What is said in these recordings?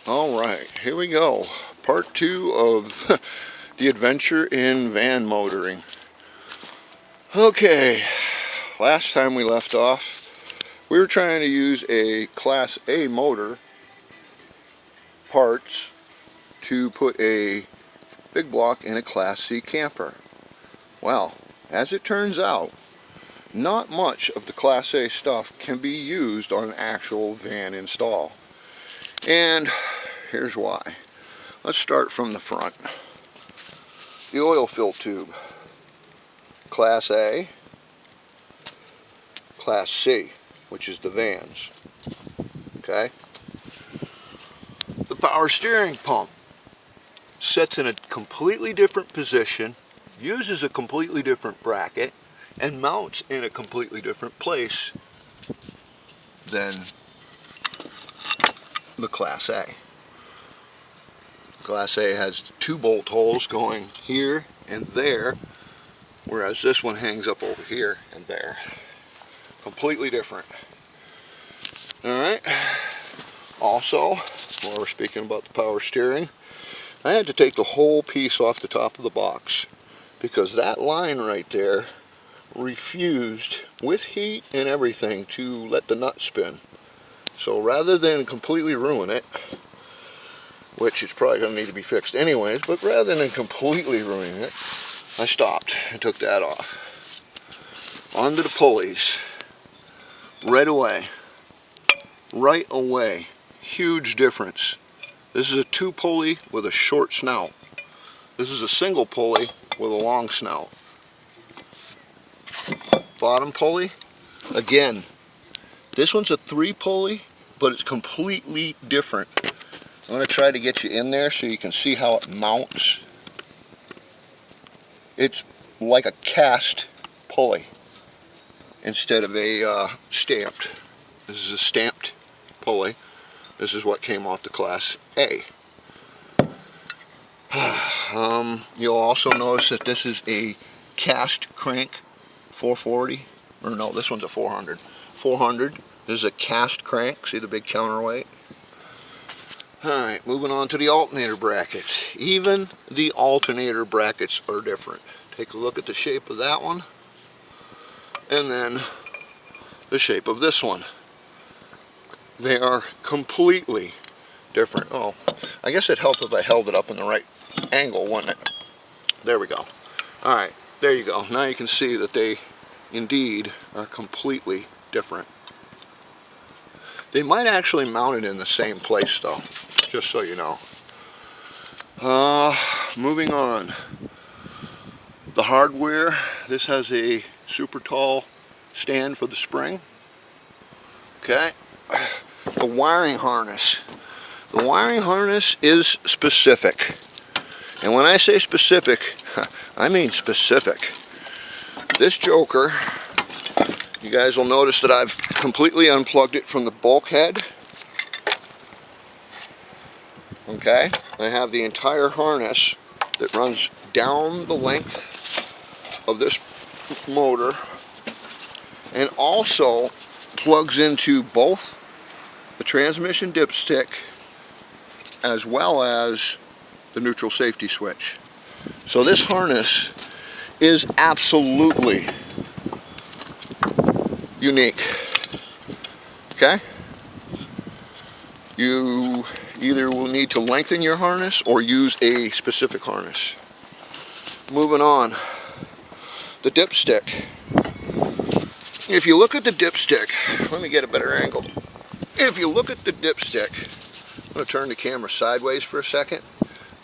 Alright, here we go. Part 2 of the adventure in van motoring. Okay, last time we left off, we were trying to use a Class A motor parts to put a big block in a Class C camper. Well, as it turns out, not much of the Class A stuff can be used on an actual van install. And here's why. Let's start from the front. The oil fill tube. Class A, Class C, which is the vans. Okay? The power steering pump sits in a completely different position, uses a completely different bracket, and mounts in a completely different place than the Class A. Class A has 2 bolt holes going here and there, whereas this one hangs up over here and there. Completely different. Alright, also, while we're speaking about the power steering, I had to take the whole piece off the top of the box because that line right there refused, with heat and everything, to let the nut spin. So rather than completely ruin it, which is probably going to need to be fixed anyways, but rather than completely ruining it, I stopped and took that off. Onto the pulleys. Right away, huge difference. This is a 2 pulley with a short snout. This is a single pulley with a long snout. Bottom pulley, again, this one's a 3 pulley, but it's completely different. I'm going to try to get you in there so you can see how it mounts. It's like a cast pulley instead of a stamped. This is a stamped pulley. This is what came off the Class A. You'll also notice that this is a cast crank 440, or no, this one's a 400. 400. This is a cast crank. See the big counterweight? Alright, moving on to the alternator brackets. Even the alternator brackets are different. Take a look at the shape of that one, and then the shape of this one. They are completely different. Oh, I guess it'd help if I held it up in the right angle, wouldn't it? There we go. Alright, there you go. Now you can see that they indeed are completely different. They might actually mount it in the same place though, just so you know. Moving on. The hardware, this has a super tall stand for the spring. Okay. The wiring harness. The wiring harness is specific. And when I say specific, I mean specific. This joker, you guys will notice that I've completely unplugged it from the bulkhead. Okay, I have the entire harness that runs down the length of this motor and also plugs into both the transmission dipstick as well as the neutral safety switch. So this harness is absolutely unique. Okay? You either will need to lengthen your harness or use a specific harness. Moving on. The dipstick. If you look at the dipstick, let me get a better angle. If you look at the dipstick, I'm going to turn the camera sideways for a second.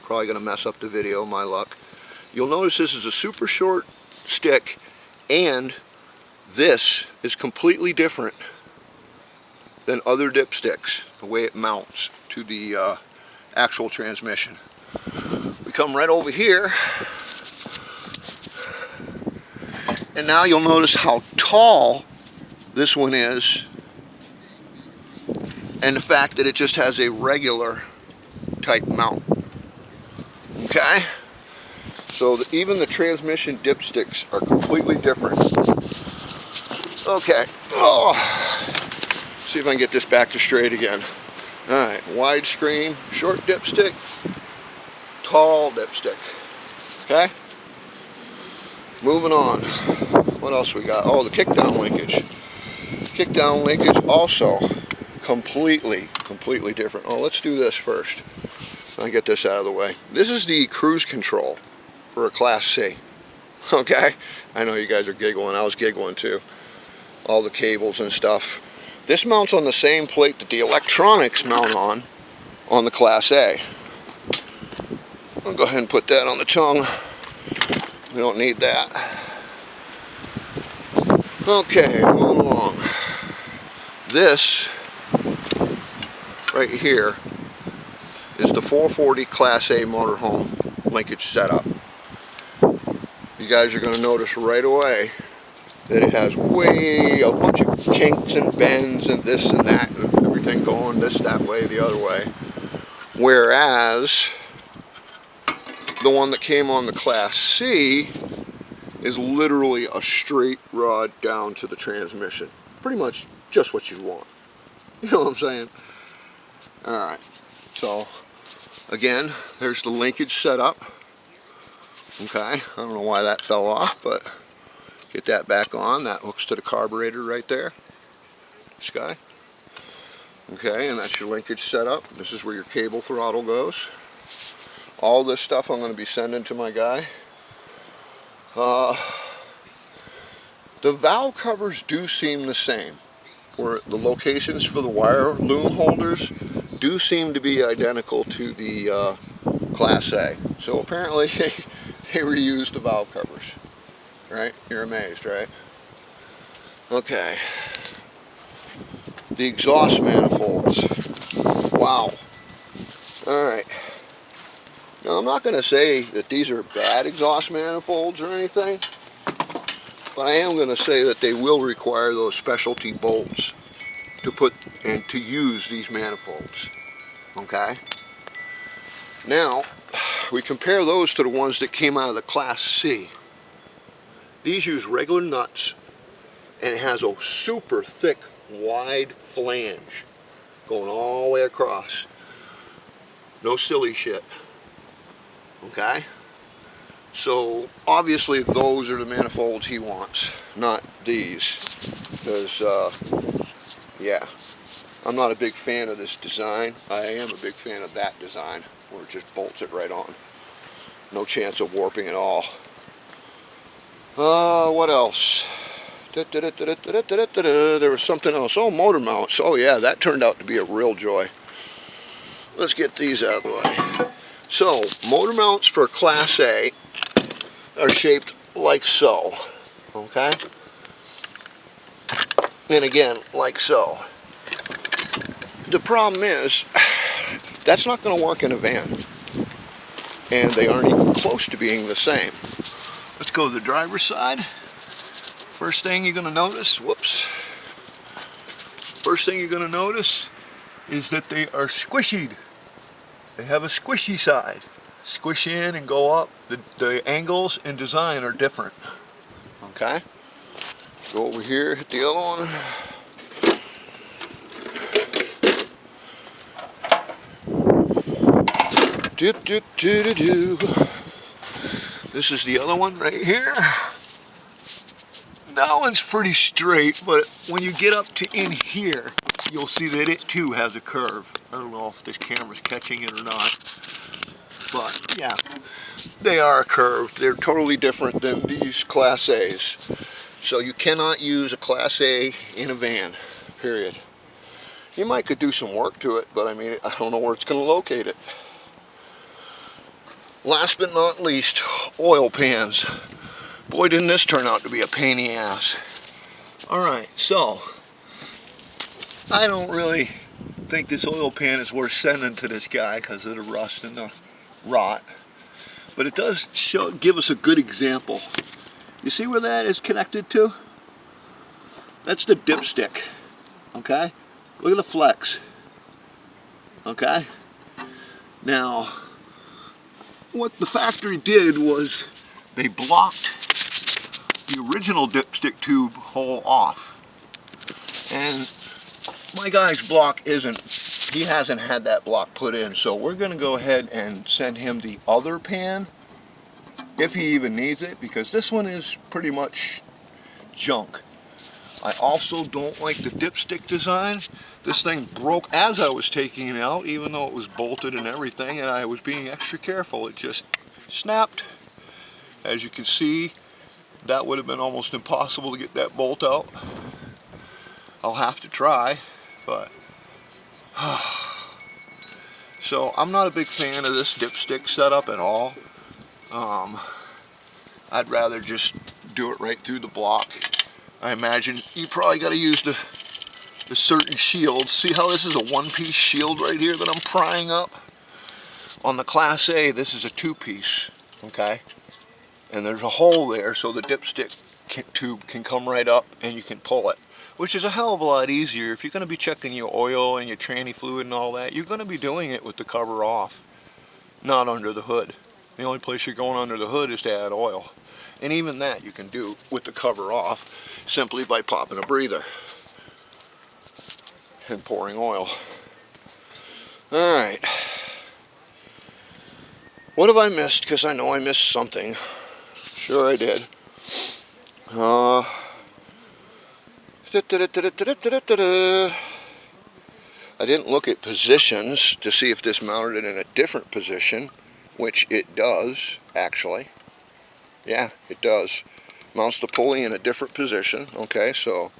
Probably going to mess up the video, my luck. You'll notice this is a super short stick, and this is completely different than other dipsticks, the way it mounts to the actual transmission. We come right over here, and now you'll notice how tall this one is, and the fact that it just has a regular type mount. Okay? So even the transmission dipsticks are completely different. Okay. Oh. See if I can get this back to straight again. Alright, widescreen, short dipstick, tall dipstick. Okay? Moving on. What else we got? Oh, the kickdown linkage. Kickdown linkage also completely different. Oh, let's do this first. I'll get this out of the way. This is the cruise control for a Class C. Okay? I know you guys are giggling. I was giggling too. All the cables and stuff. This mounts on the same plate that the electronics mount on the Class A. I'll go ahead and put that on the tongue. We don't need that. Okay, moving along. This right here is the 440 Class A motorhome linkage setup. You guys are going to notice right away that it has a bunch of kinks and bends and this and that and everything going this, that way, the other way. Whereas the one that came on the Class C is literally a straight rod down to the transmission. Pretty much just what you want. You know what I'm saying? Alright, so again, there's the linkage setup. Okay, I don't know why that fell off, but get that back on. That hooks to the carburetor right there. This guy. Okay, and that's your linkage setup. This is where your cable throttle goes. All this stuff I'm going to be sending to my guy. The valve covers do seem the same, where the locations for the wire loom holders do seem to be identical to the Class A. So apparently they reused the valve covers. Right? You're amazed, right? Okay. The exhaust manifolds. Wow. Alright. Now I'm not going to say that these are bad exhaust manifolds or anything, but I am going to say that they will require those specialty bolts to put and to use these manifolds. Okay? Now, we compare those to the ones that came out of the Class C. These use regular nuts, and it has a super thick, wide flange going all the way across. No silly shit. Okay? So, obviously those are the manifolds he wants, not these. Because, yeah, I'm not a big fan of this design. I am a big fan of that design, where it just bolts it right on. No chance of warping at all. What else? There was something else. Oh, motor mounts. Oh yeah, that turned out to be a real joy. Let's get these out of the way. So, motor mounts for Class A are shaped like so. Okay? And again, like so. The problem is, that's not going to work in a van. And they aren't even close to being the same. Let's go to the driver's side. First thing you're going to notice, first thing you're going to notice is that they are squishied. They have a squishy side. Squish in and go up. The angles and design are different. Okay? Go over here, hit the other one. This is the other one right here. That one's pretty straight, but when you get up to in here, you'll see that it too has a curve. I don't know if this camera's catching it or not, but yeah, they are curved. They're totally different than these Class A's. So you cannot use a Class A in a van, period. You might could do some work to it, but I mean, I don't know where it's going to locate it. Last but not least, oil pans. Boy, didn't this turn out to be a pain in the ass. Alright, so I don't really think this oil pan is worth sending to this guy because of the rust and the rot. But it does give us a good example. You see where that is connected to? That's the dipstick. Okay? Look at the flex. Okay? Now, what the factory did was they blocked the original dipstick tube hole off. And my guy's block isn't he hasn't had that block put in, so we're going to go ahead and send him the other pan, if he even needs it, because this one is pretty much junk. I also don't like the dipstick design. This thing broke as I was taking it out, even though it was bolted and everything, and I was being extra careful. It just snapped. As you can see, that would have been almost impossible to get that bolt out. I'll have to try, but so I'm not a big fan of this dipstick setup at all. I'd rather just do it right through the block. I imagine you probably got to use the certain shields. See how this is a one-piece shield right here that I'm prying up? On the Class A, this is a two-piece, okay? And there's a hole there so the dipstick tube can come right up and you can pull it, which is a hell of a lot easier. If you're going to be checking your oil and your tranny fluid and all that, you're going to be doing it with the cover off, not under the hood. The only place you're going under the hood is to add oil. And even that you can do with the cover off simply by popping a breather and pouring oil. Alright. What have I missed? Because I know I missed something. Sure I did. I didn't look at positions to see if this mounted in a different position, which it does, actually. Yeah, it does. Mounts the pulley in a different position. Okay, so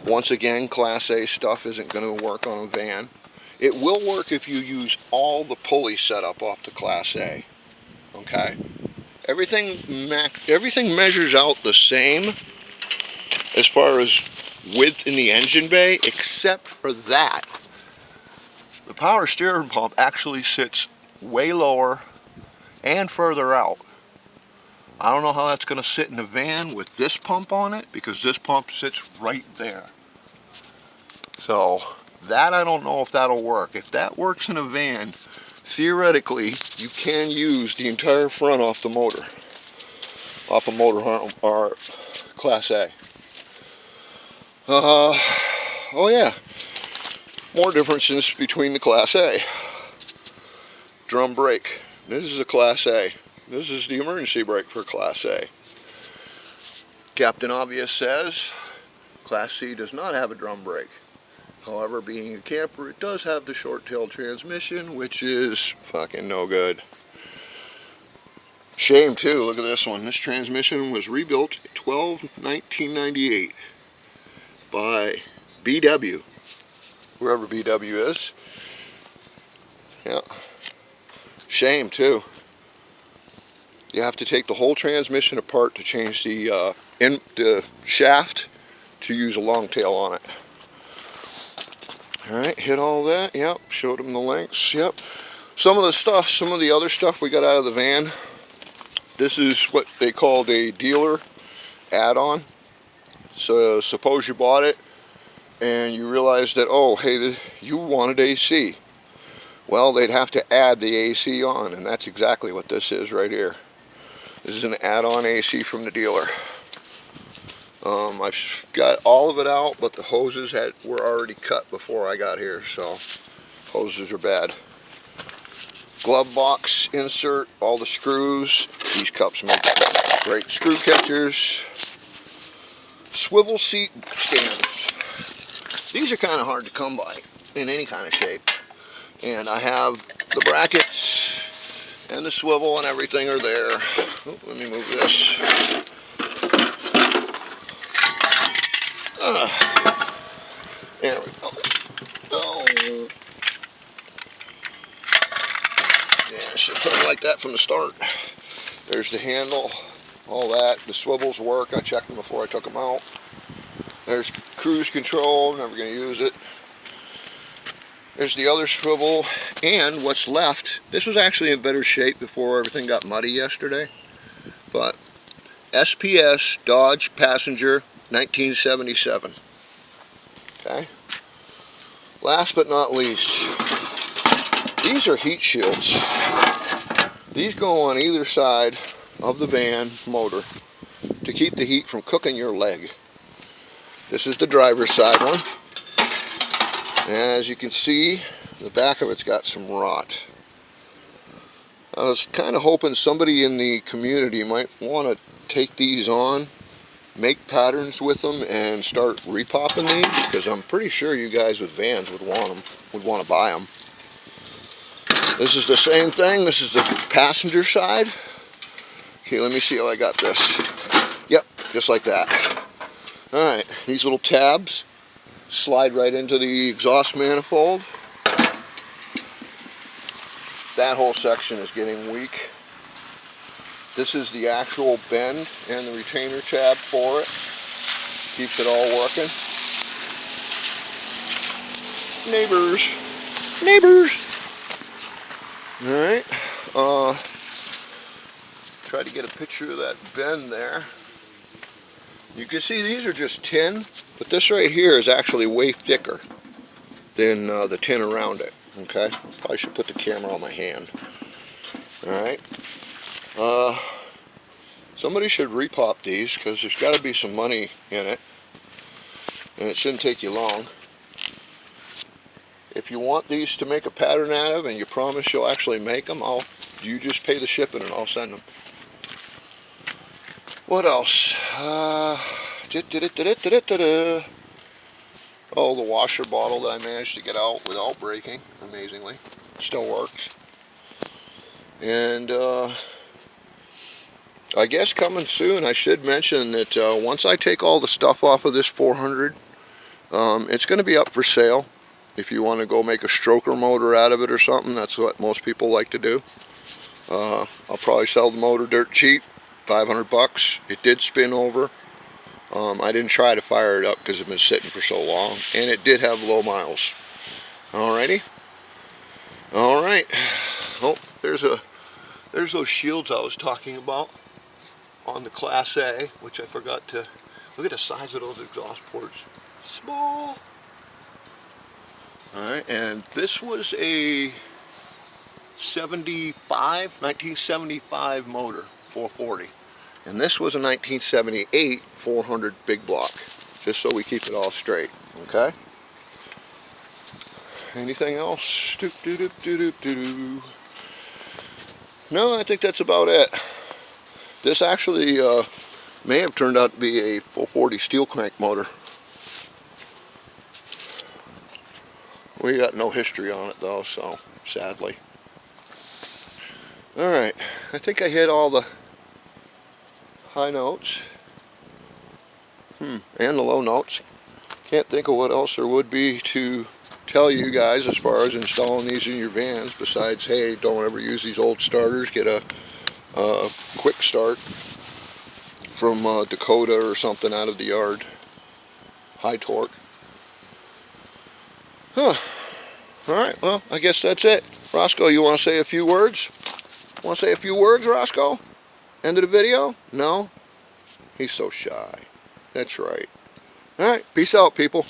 once again, Class A stuff isn't going to work on a van. It will work if you use all the pulley setup off the Class A. Okay, everything measures out the same as far as width in the engine bay, except for that. The power steering pump actually sits way lower and further out. I don't know how that's going to sit in the van with this pump on it, because this pump sits right there. So that I don't know if that'll work. If that works in a van, theoretically you can use the entire front off the motor, off a motorhome or Class A. Oh yeah, more differences between the Class A. Drum brake. This is a Class A. This is the emergency brake for Class A. Captain Obvious says Class C does not have a drum brake. However, being a camper, it does have the short-tail transmission, which is fucking no good. Shame too, look at this one. This transmission was rebuilt 12/1998 by BW, whoever BW is. Yeah. Shame too. You have to take the whole transmission apart to change the shaft to use a long tail on it. Alright, hit all that. Yep, showed them the links. Yep. Some of the other stuff we got out of the van. This is what they called a dealer add-on. So suppose you bought it and you realized that, oh, hey, you wanted AC. Well, they'd have to add the AC on, and that's exactly what this is right here. This is an add-on AC from the dealer. I've got all of it out, but the hoses were already cut before I got here, so hoses are bad. Glove box insert, all the screws. These cups make great screw catchers. Swivel seat stands. These are kind of hard to come by in any kind of shape. And I have the brackets and the swivel and everything are there. Oh, let me move this. There we go. Oh. Yeah, I should put them like that from the start. There's the handle, all that. The swivels work. I checked them before I took them out. There's cruise control. Never going to use it. There's the other swivel, and what's left. This was actually in better shape before everything got muddy yesterday. But SPS Dodge Passenger 1977. Okay. Last but not least, these are heat shields. These go on either side of the van motor to keep the heat from cooking your leg. This is the driver's side one. As you can see, The back of it's got some rot. I was kind of hoping somebody in the community might want to take these on, make patterns with them, and start repopping these, because I'm pretty sure you guys with vans would want to buy them. This is the same thing. This is the passenger side. Okay, let me see how I got this. Yep, just like that. Alright, these little tabs slide right into the exhaust manifold. That whole section is getting weak. This is the actual bend and the retainer tab for it. Keeps it all working. Neighbors. Neighbors! Alright. Try to get a picture of that bend there. You can see these are just tin, but this right here is actually way thicker than the tin around it. Okay? Probably should put the camera on my hand. Alright. Somebody should repop these, because there's got to be some money in it, and it shouldn't take you long. If you want these to make a pattern out of, and you promise you'll actually make them, you just pay the shipping and I'll send them. What else? Oh, the washer bottle that I managed to get out without breaking, amazingly. Still works. And I guess coming soon, I should mention that once I take all the stuff off of this 400, it's going to be up for sale. If you want to go make a stroker motor out of it or something, that's what most people like to do. I'll probably sell the motor dirt cheap, 500 bucks. It did spin over. I didn't try to fire it up because it's been sitting for so long, and it did have low miles. Alrighty. Alright. Oh, there's those shields I was talking about on the Class A, which I forgot to look at the size of those exhaust ports. Small. Alright, and this was a 1975 motor, 440. And this was a 1978 400 big block, just so we keep it all straight, okay? Anything else? No, I think that's about it. This actually may have turned out to be a 440 steel crank motor. We got no history on it though, so sadly. Alright, I think I hit all the high notes. And the low notes. Can't think of what else there would be to tell you guys as far as installing these in your vans, besides, hey, don't ever use these old starters. Get a quick start from Dakota or something out of the yard. High torque. Alright, well, I guess that's it. Roscoe, you want to say a few words? Want to say a few words, Roscoe? End of the video? No? He's so shy. That's right. Alright, peace out, people.